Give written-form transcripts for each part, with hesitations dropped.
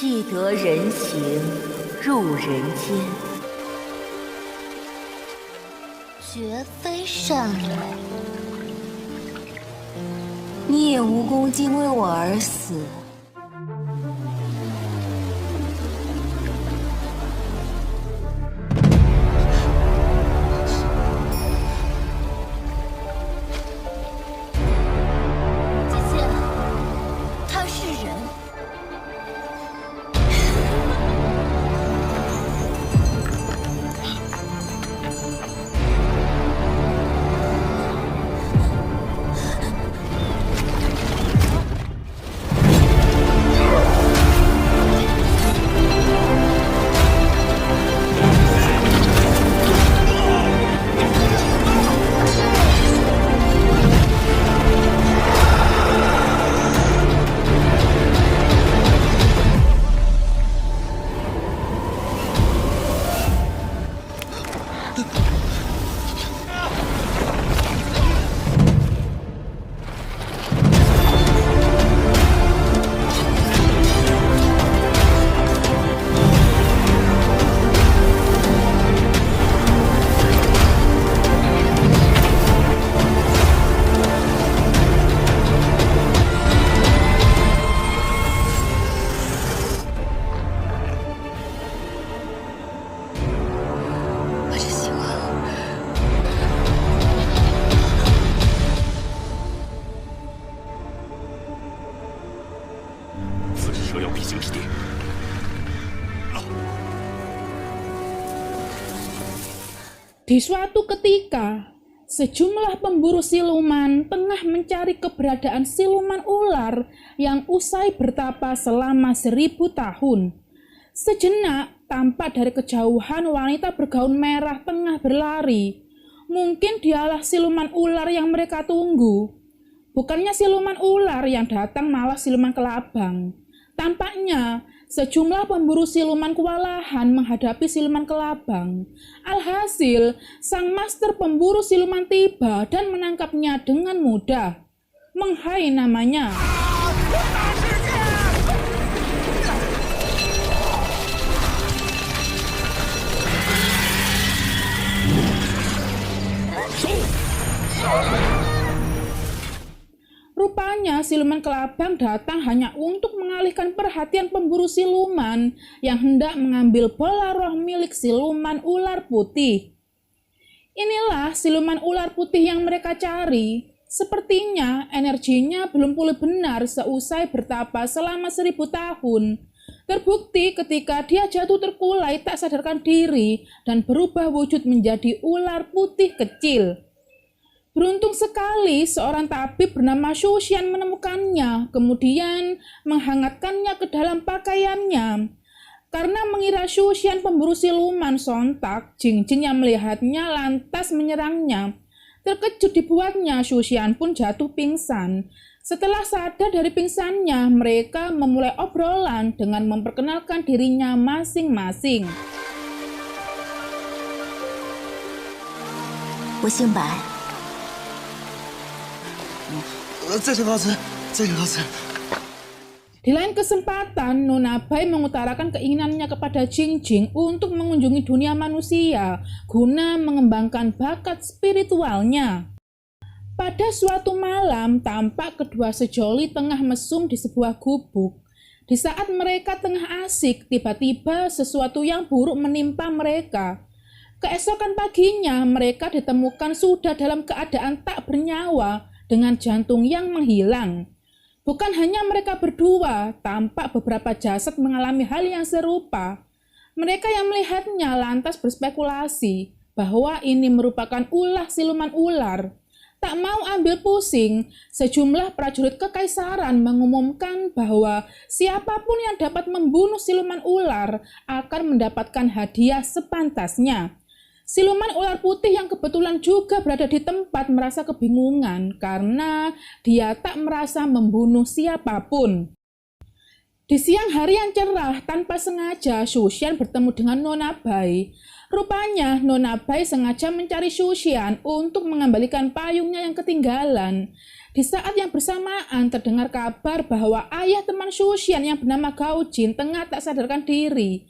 既得人形，入人间，绝非善类。你也无功竟为我而死。姐姐，他是人。蛇妖必经之地。Di suatu ketika, sejumlah pemburu siluman tengah mencari keberadaan siluman ular yang usai bertapa selama 1000 tahun. Sejenak, tampak dari kejauhan wanita bergaun merah tengah berlari. Mungkin dialah siluman ular yang mereka tunggu. Bukannya siluman ular yang datang, malah siluman kelabang. Tampaknya sejumlah pemburu siluman kewalahan menghadapi siluman kelabang. Alhasil, sang master pemburu siluman tiba dan menangkapnya dengan mudah. Menghai namanya. Rupanya siluman kelabang datang hanya untuk mengalihkan perhatian pemburu siluman yang hendak mengambil bola roh milik siluman ular putih. Inilah siluman ular putih yang mereka cari. Sepertinya energinya belum pulih benar seusai bertapa selama 1000 tahun. Terbukti ketika dia jatuh terkulai tak sadarkan diri dan berubah wujud menjadi ular putih kecil. Beruntung sekali seorang tabib bernama Shushan menemukannya, kemudian menghangatkannya ke dalam pakaiannya. Karena mengira Shushan pemburu siluman, sontak jin-jin yang melihatnya lantas menyerangnya. Terkejut dibuatnya, Shushan pun jatuh pingsan. Setelah sadar dari pingsannya, mereka memulai obrolan dengan memperkenalkan dirinya masing-masing. 我姓白。 再见高层，再见高层。 Di lain kesempatan, Nona Bai mengutarakan keinginannya kepada Jingjing untuk mengunjungi dunia manusia guna mengembangkan bakat spiritualnya. Pada suatu malam, tampak kedua sejoli tengah mesum di sebuah gubuk. Di saat mereka tengah asik, tiba-tiba sesuatu yang buruk menimpa mereka. Keesokan paginya, mereka ditemukan sudah dalam keadaan tak bernyawa dengan jantung yang menghilang. Bukan hanya mereka berdua, tampak beberapa jasad mengalami hal yang serupa. Mereka yang melihatnya lantas berspekulasi bahwa ini merupakan ulah siluman ular. Tak mau ambil pusing, sejumlah prajurit kekaisaran mengumumkan bahwa siapapun yang dapat membunuh siluman ular akan mendapatkan hadiah sepantasnya. Siluman ular putih yang kebetulan juga berada di tempat merasa kebingungan karena dia tak merasa membunuh siapapun. Di siang hari yang cerah, tanpa sengaja Shushan bertemu dengan Nona Bai. Rupanya Nona Bai sengaja mencari Shushan untuk mengembalikan payungnya yang ketinggalan. Di saat yang bersamaan terdengar kabar bahwa ayah teman Shushan yang bernama Gao Jin tengah tak sadarkan diri.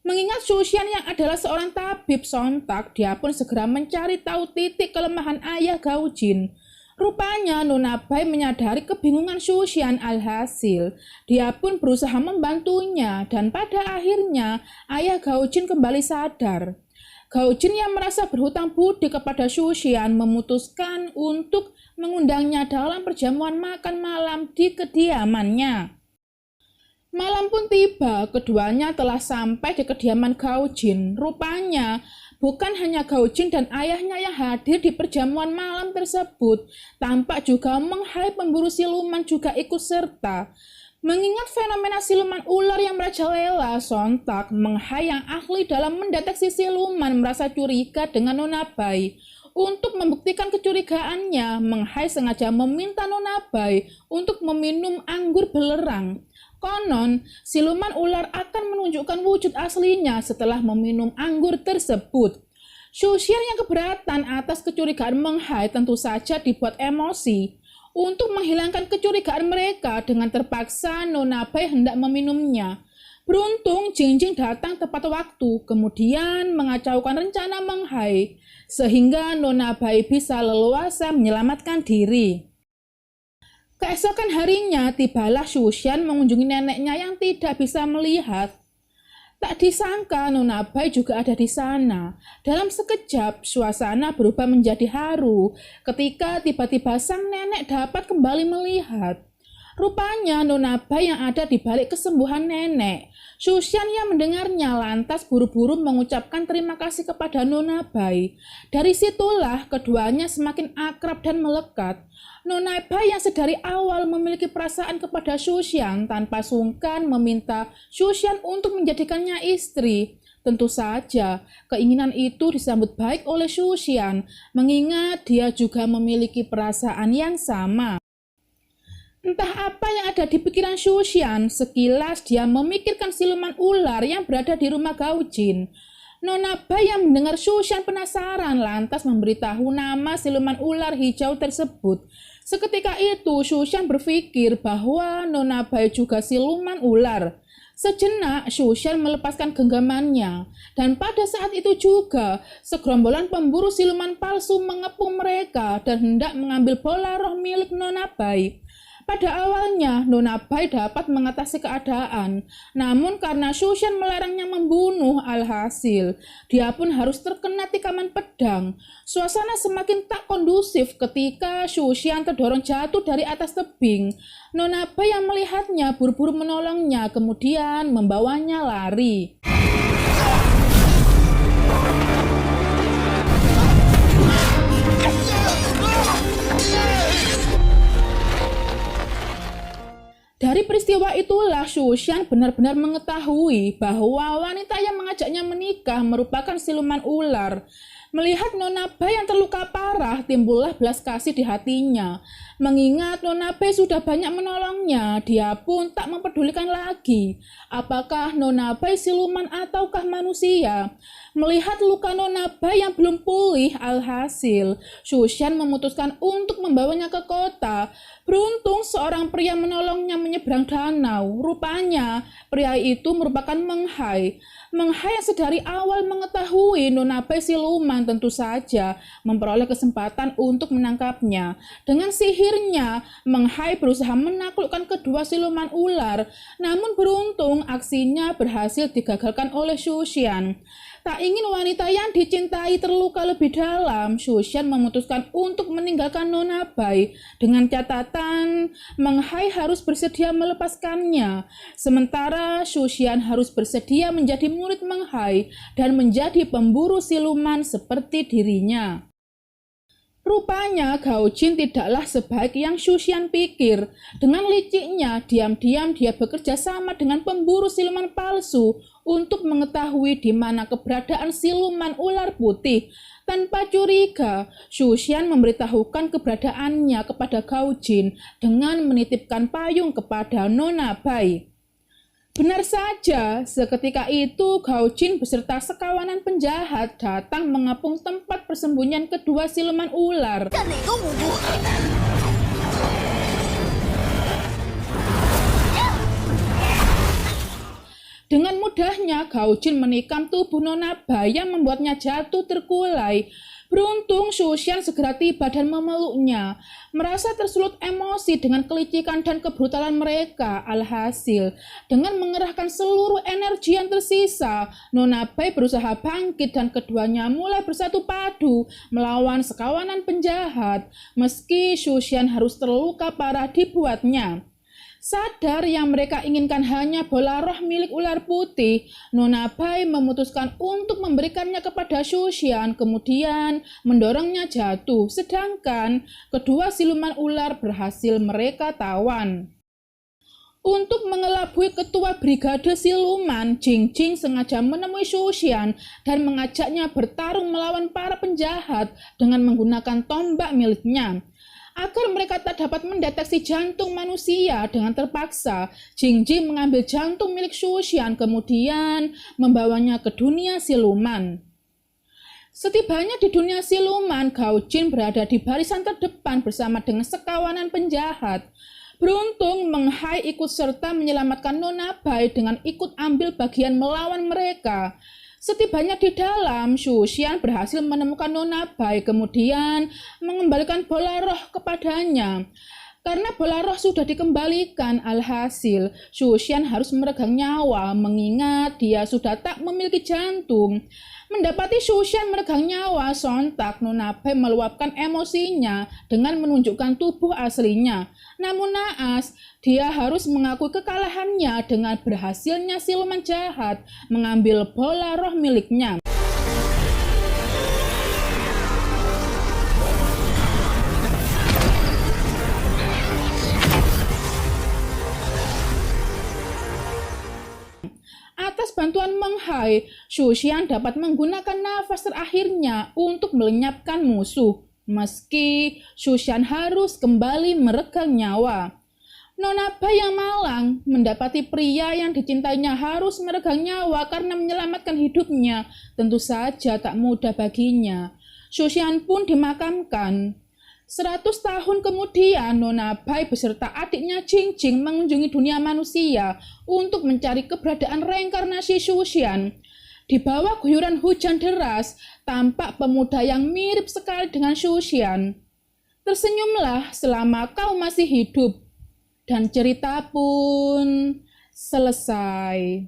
Mengingat Shushan yang adalah seorang tabib, sontak dia pun segera mencari tahu titik kelemahan ayah Gao Jin. Rupanya Nona Bai menyadari kebingungan Shushan, alhasil dia pun berusaha membantunya dan pada akhirnya ayah Gao Jin kembali sadar. Gao Jin yang merasa berhutang budi kepada Shushan memutuskan untuk mengundangnya dalam perjamuan makan malam di kediamannya. Malam pun tiba, keduanya telah sampai di kediaman Gao Jin. Rupanya bukan hanya Gao Jin dan ayahnya yang hadir di perjamuan malam tersebut, tampak juga Meng Hai pemburu siluman juga ikut serta. Mengingat fenomena siluman ular yang merajalela, sontak Meng Hai yang ahli dalam mendeteksi siluman merasa curiga dengan Nona Bai. Untuk membuktikan kecurigaannya, Meng Hai sengaja meminta Nona Bai untuk meminum anggur belerang. Konon, siluman ular akan menunjukkan wujud aslinya setelah meminum anggur tersebut. Shushan yang keberatan atas kecurigaan Meng Hai tentu saja dibuat emosi. Untuk menghilangkan kecurigaan mereka, dengan terpaksa Nona Bai hendak meminumnya. Beruntung Jingjing datang tepat waktu, kemudian mengacaukan rencana Meng Hai, sehingga Nona Bai bisa leluasa menyelamatkan diri. Keesokan harinya, tibalah Shushan mengunjungi neneknya yang tidak bisa melihat. Tak disangka Nona Bai juga ada di sana. Dalam sekejap, suasana berubah menjadi haru ketika tiba-tiba sang nenek dapat kembali melihat. Rupanya Nona Bai yang ada di balik kesembuhan nenek. Shushan yang mendengarnya lantas buru-buru mengucapkan terima kasih kepada Nona Bai. Dari situlah keduanya semakin akrab dan melekat. Nona Bai yang sedari awal memiliki perasaan kepada Shushan tanpa sungkan meminta Shushan untuk menjadikannya istri. Tentu saja, keinginan itu disambut baik oleh Shushan, mengingat dia juga memiliki perasaan yang sama. Entah apa yang ada di pikiran Shushan, sekilas dia memikirkan siluman ular yang berada di rumah Gao Jin. Nona Bai yang mendengar Shushan penasaran lantas memberitahu nama siluman ular hijau tersebut. Seketika itu Shushan berpikir bahwa Nona Bai juga siluman ular. Sejenak Shushan melepaskan genggamannya, dan pada saat itu juga segerombolan pemburu siluman palsu mengepung mereka dan hendak mengambil bola roh milik Nona Bai. Pada awalnya, Nona Bai dapat mengatasi keadaan, namun karena Shushan melarangnya membunuh, alhasil dia pun harus terkena tikaman pedang. Suasana semakin tak kondusif ketika Shushan terdorong jatuh dari atas tebing. Nona Bai yang melihatnya buru-buru menolongnya, kemudian membawanya lari. Dari peristiwa itulah Shushan benar-benar mengetahui bahwa wanita yang mengajaknya menikah merupakan siluman ular. Melihat Nona Bai yang terluka parah, timbullah belas kasih di hatinya. Mengingat Nona Bai sudah banyak menolongnya, dia pun tak mempedulikan lagi apakah Nona Bai siluman ataukah manusia. Melihat luka Nona Bai yang belum pulih, alhasil Shushan memutuskan untuk membawanya ke kota. Beruntung seorang pria menolongnya menyeberang danau. Rupanya pria itu merupakan Meng Hai. Meng Hai yang sedari awal mengetahui Nona Bai siluman tentu saja memperoleh kesempatan untuk menangkapnya. Dengan sihirnya, Meng Hai berusaha menaklukkan kedua siluman ular. Namun beruntung aksinya berhasil digagalkan oleh Shushan. Tak ingin wanita yang dicintai terluka lebih dalam, Shushan memutuskan untuk meninggalkan Nona Bai dengan catatan Meng Hai harus bersedia melepaskannya. Sementara Shushan harus bersedia menjadi murid Meng Hai dan menjadi pemburu siluman seperti dirinya. Rupanya Gao Jin tidaklah sebaik yang Shushan pikir. Dengan liciknya, diam-diam dia bekerja sama dengan pemburu siluman palsu untuk mengetahui di mana keberadaan siluman ular putih. Tanpa curiga, Shushan memberitahukan keberadaannya kepada Gao Jin dengan menitipkan payung kepada Nona Bai. Benar saja, seketika itu Gao Jin beserta sekawanan penjahat datang mengepung tempat persembunyian kedua siluman ular. Dengan mudahnya Gaojin menikam tubuh Nona Bai yang membuatnya jatuh terkulai. Beruntung Shushan segera tiba dan memeluknya. Merasa tersulut emosi dengan kelicikan dan kebrutalan mereka. Alhasil, dengan mengerahkan seluruh energi yang tersisa, Nona Bai berusaha bangkit dan keduanya mulai bersatu padu melawan sekawanan penjahat. Meski Shushan harus terluka parah dibuatnya. Sadar yang mereka inginkan hanya bola roh milik ular putih, Nona Bai memutuskan untuk memberikannya kepada Shushan, kemudian mendorongnya jatuh, sedangkan kedua siluman ular berhasil mereka tawan. Untuk mengelabui ketua brigade siluman, Jingjing sengaja menemui Shushan dan mengajaknya bertarung melawan para penjahat dengan menggunakan tombak miliknya. Agar mereka tak dapat mendeteksi jantung manusia dengan terpaksa, Jingjing mengambil jantung milik Shushan kemudian membawanya ke dunia siluman. Setibanya di dunia siluman, Gaojin berada di barisan terdepan bersama dengan sekawanan penjahat. Beruntung Meng Hai ikut serta menyelamatkan Nona Bai dengan ikut ambil bagian melawan mereka. Setibanya di dalam, Shushan berhasil menemukan Nona Bai kemudian mengembalikan bola roh kepadanya. Karena bola roh sudah dikembalikan, alhasil Shushan harus meregang nyawa mengingat dia sudah tak memiliki jantung. Mendapati Shushan meregang nyawa, sontak Nona Bai meluapkan emosinya dengan menunjukkan tubuh aslinya. Namun naas, dia harus mengakui kekalahannya dengan berhasilnya siluman jahat mengambil bola roh miliknya. Atas bantuan Meng Hai, Shushan dapat menggunakan nafas terakhirnya untuk melenyapkan musuh. Meski Shushan harus kembali meregang nyawa. Nona Bai yang malang mendapati pria yang dicintainya harus meregang nyawa karena menyelamatkan hidupnya. Tentu saja tak mudah baginya. Shushan pun dimakamkan. 100 tahun kemudian, Nona Bai beserta adiknya Jingjing mengunjungi dunia manusia untuk mencari keberadaan reinkarnasi Shushan. Di bawah guyuran hujan deras, tampak pemuda yang mirip sekali dengan Shushan. Tersenyumlah selama kau masih hidup. Dan cerita pun selesai.